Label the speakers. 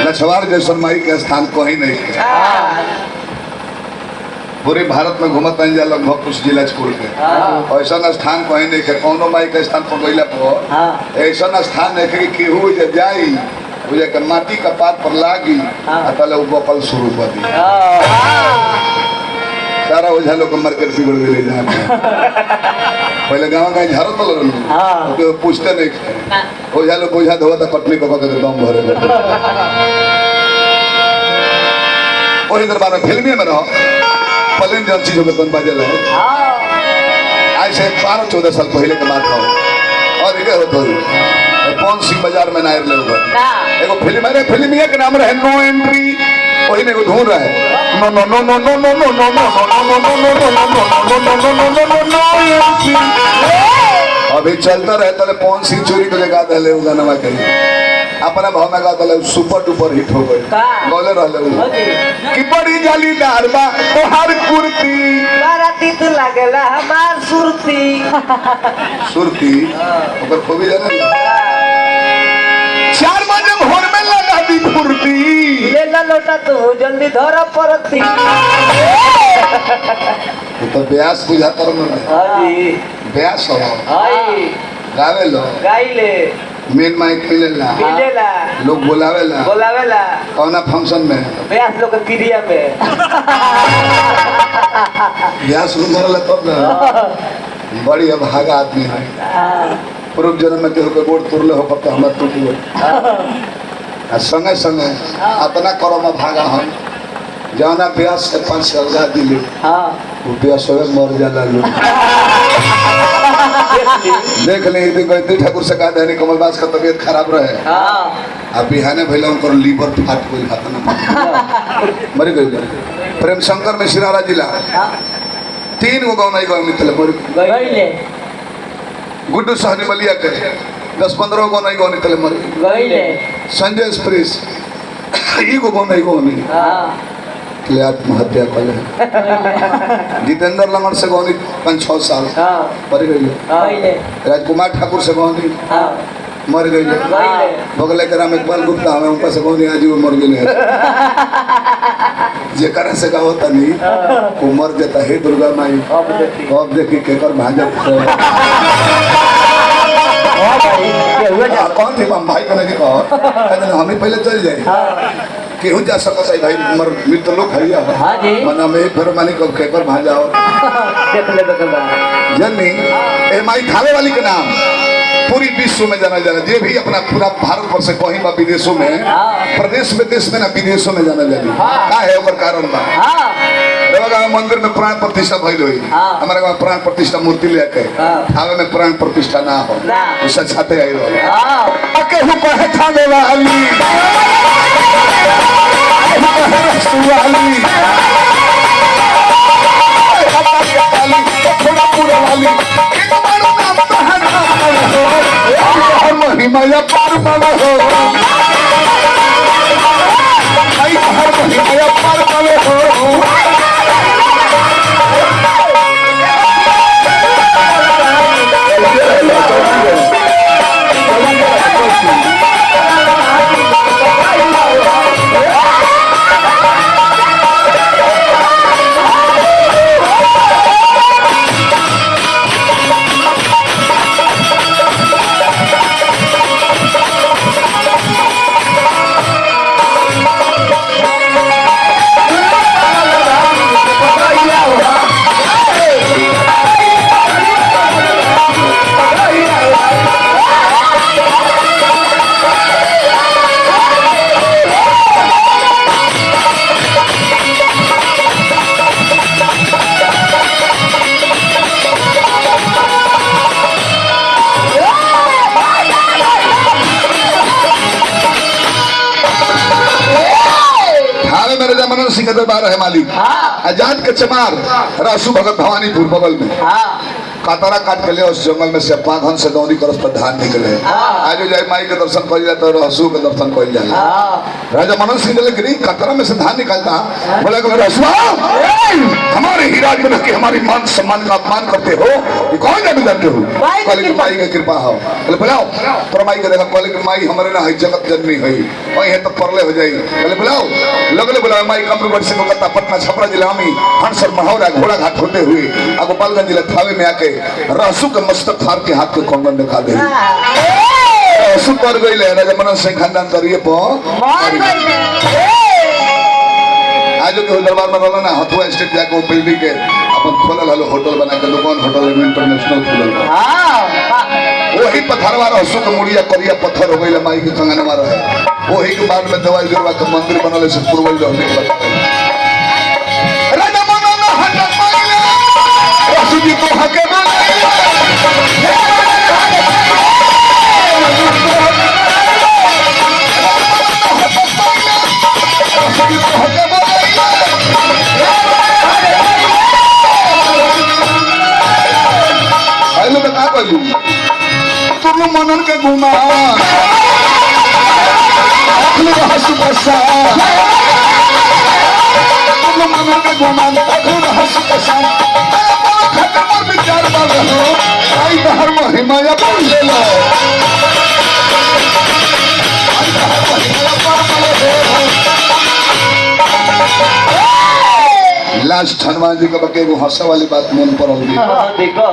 Speaker 1: लछवार जैसन माई के स्थान कहीं नहीं है। पूरे भारत में घूमत नहीं जा लगभग कुछ जिला छोड़ के ऐसा स्थान कहीं नहीं है। कौनो माई के स्थान पर गईला पर ऐसा स्थान है कि केहू जे जाई बुझे के माटी का पात पर लागी तले वो बकल शुरू कर दी सारा ओझा लोग मार्केट बिगड़ गए जहाँ पहले गाँव गाँव झाड़ो तो लड़ू पूछते नहीं ओझा लोग ओझा धोआ था कटनी को दम भरे वही दरबार में फिल्मी में रहो पलेन जन चीजों में बन बाजे रहे आज से 12-14 साल पहले के बात हो और ये होता है कौन सी बाजार में नायर लोग एगो फिल्म है फिल्म के नाम रहे नो एंट्री वही में ढूंढ रहा है नो नो नो नो नो नो नो नो नो नो अभी चलता रहता है कौन सी चोरी को जगह दले वो गाना करी अपना भाव में गाता है सुपर डुपर हिट हो गए बोले रहले कि बड़ी जालीदार बा तोहार कुर्ती
Speaker 2: बाराती तो लागेला हमार सुरती
Speaker 1: सुरती ओकर खूबी जाने 4 बजे भोर में लगा दी फुर्ती
Speaker 2: ले ला लोटा तो जल्दी धरा परती
Speaker 1: तो ब्यास बुझाता रहो
Speaker 2: हां
Speaker 1: ब्यास हो
Speaker 2: हाय
Speaker 1: गावे लो
Speaker 2: गाइले
Speaker 1: मेन माइक मिलेला लोग बोलावेला कौना फंक्शन में
Speaker 2: ब्यास लोग के क्रिया में
Speaker 1: ब्यास लोग बोलला तब ना बड़ी अभागा आदमी है पूर्व जन्म में केहू के गोड़ तोड़ले हो कब तो हमरा टूट गई संगे संगे अपना कर्म भागा हम जाना ब्यास से 5 सलगा दिले वो ब्यास होवे मर जाला लोग देख ले गई ठाकुर से कहा धनी कमलबास का तबीयत खराब रहे अब बिहाने भैया उनकर लीवर फाट गई हाथ मर गई प्रेम शंकर में सिरारा जिला 3 गो गाँव नहीं गाँव मित्र मर
Speaker 2: गइले
Speaker 1: गुड्डू सहनी बलिया के 10-15 गो नहीं गाँव निकले मर
Speaker 2: गइले
Speaker 1: संजय एक्सप्रेस एगो गाँव नहीं गाँव नहीं आत्महत्या कर जितेंद्र लंगड़ से गौनी 5-6 साल मर गई राजकुमार ठाकुर से गौनी मर गई बगले के राम इकबाल गुप्ता हमें उनका से गौनी आज वो मर गए जेकरा से का होता नहीं वो मर जाता है दुर्गा माई अब देखी केकर भाजप कौन थी भाई को नहीं कहो हमें पहले चल जाए केहू जा सकता है भाई मर मित्र लोग खड़िया मना में फिर मानी को केकर भाजाओ जन्नी ए माई खावे वाली के नाम पूरी विश्व में जाना जाना जे भी अपना पूरा भारत वर्ष कहीं बा विदेशों में प्रदेश में देश में ना विदेशों में जाना जानी का है ओकर कारण बा देवगा मंदिर में प्राण प्रतिष्ठा भइल होई हमारे गांव प्राण प्रतिष्ठा मूर्ति लेके खावे में प्राण प्रतिष्ठा ना हो उससे छाते आई रहो केहू कहे खावे वाली महिमाया पार पावा हो महिमाया पार पावे हो सिंह दरबार है मालिक आजाद के चमार रासू भगत भवानीपुर बगल में कतरा काट के ले उस जंगल में से पाघन से दौरी करस पर धान निकले आज जाए माई के दर्शन कर जाए तो रहसू के दर्शन कर जाए राजा मनन सिंह ने गिरी कतरा में से धान निकलता बोला कि रहसुआ हमारे ही राज्य में कि हमारी मान सम्मान का अपमान करते हो ये कौन जाने जानते हो कल माई की कृपा हो बोले बुलाओ तोरा माई के देखा कल की माई हमारे ना जगत जननी है वही है तो परले हो जाए बोले बुलाओ लगले बुलाओ माई कमरूगढ़ से कोलकाता पटना छपरा जिला में हंसर महौरा घोड़ा घाट होते हुए गोपालगंज जिला थावे में आके रहसू के मस्तक फाड़ के हाथ के कंगन दिखा दे रहसू पर गई ले राजा मनन सिंह खानदान करिए आज के दरबार में रहला ना हथुआ स्टेट जाके वो बिल्डिंग के अपन खोलल हलो होटल बना के दुकान होटल इंटरनेशनल खोलल वही पत्थरवा रहसू के मुड़िया करिया पत्थर हो गई माई के कंगनवा रहे वही के बाद में दवाई गिरवा के मंदिर बनल से पूर्वज रहने राजा मनन हटन माइले रहसू जी को हके तुम मनन के घुमा रहसू बसा तुम मनन के घुमा रहसू बसा खत्म विचार कर रहे हो आई बाहर में हिमालय बोल ले लो लास्ट हनुमान जी का बके वो हंसा वाली बात मन पर होगी
Speaker 2: देखो